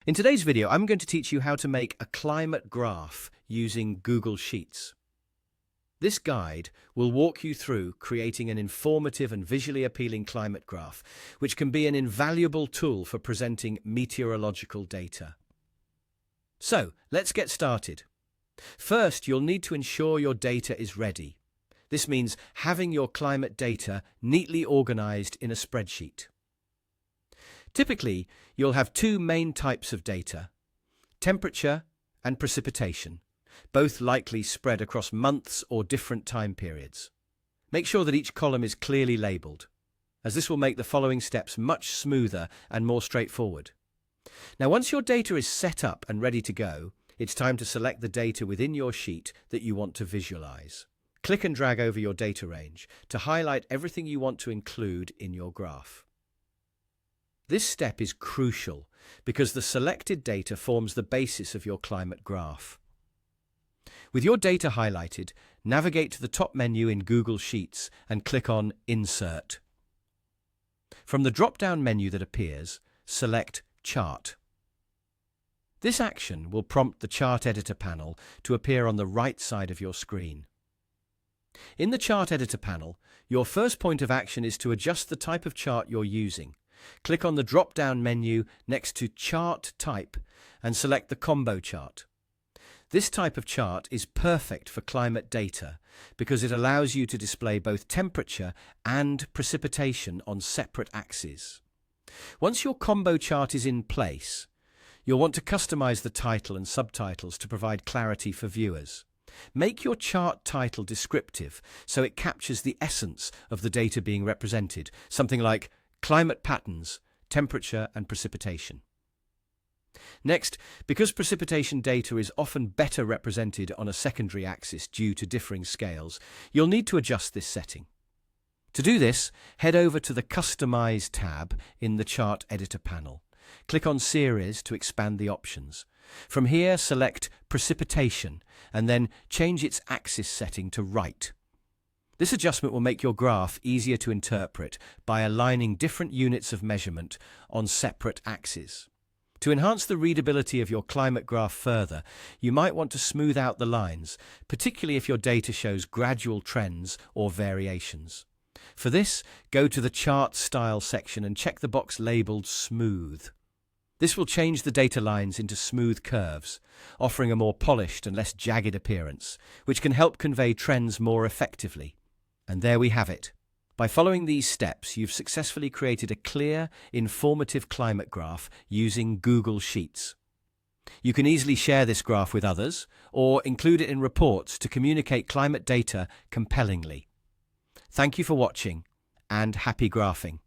In today's video, I'm going to teach you how to make a climate graph using Google Sheets. This guide will walk you through creating an informative and visually appealing climate graph, which can be an invaluable tool for presenting meteorological data. So, let's get started. First, you'll need to ensure your data is ready. This means having your climate data neatly organized in a spreadsheet. Typically, you'll have two main types of data: temperature and precipitation, both likely spread across months or different time periods. Make sure that each column is clearly labeled, as this will make the following steps much smoother and more straightforward. Now, once your data is set up and ready to go, it's time to select the data within your sheet that you want to visualize. Click and drag over your data range to highlight everything you want to include in your graph. This step is crucial because the selected data forms the basis of your climate graph. With your data highlighted, navigate to the top menu in Google Sheets and click on Insert. From the drop-down menu that appears, select Chart. This action will prompt the Chart Editor panel to appear on the right side of your screen. In the Chart Editor panel, your first point of action is to adjust the type of chart you're using. Click on the drop-down menu next to Chart Type and select the Combo Chart. This type of chart is perfect for climate data because it allows you to display both temperature and precipitation on separate axes. Once your combo chart is in place, you'll want to customize the title and subtitles to provide clarity for viewers. Make your chart title descriptive so it captures the essence of the data being represented, something like Climate Patterns, Temperature and Precipitation. Next, because precipitation data is often better represented on a secondary axis due to differing scales, you'll need to adjust this setting. To do this, head over to the Customize tab in the Chart Editor panel. Click on Series to expand the options. From here, select Precipitation and then change its axis setting to right. This adjustment will make your graph easier to interpret by aligning different units of measurement on separate axes. To enhance the readability of your climate graph further, you might want to smooth out the lines, particularly if your data shows gradual trends or variations. For this, go to the Chart Style section and check the box labeled Smooth. This will change the data lines into smooth curves, offering a more polished and less jagged appearance, which can help convey trends more effectively. And there we have it. By following these steps, you've successfully created a clear, informative climate graph using Google Sheets. You can easily share this graph with others or include it in reports to communicate climate data compellingly. Thank you for watching and happy graphing.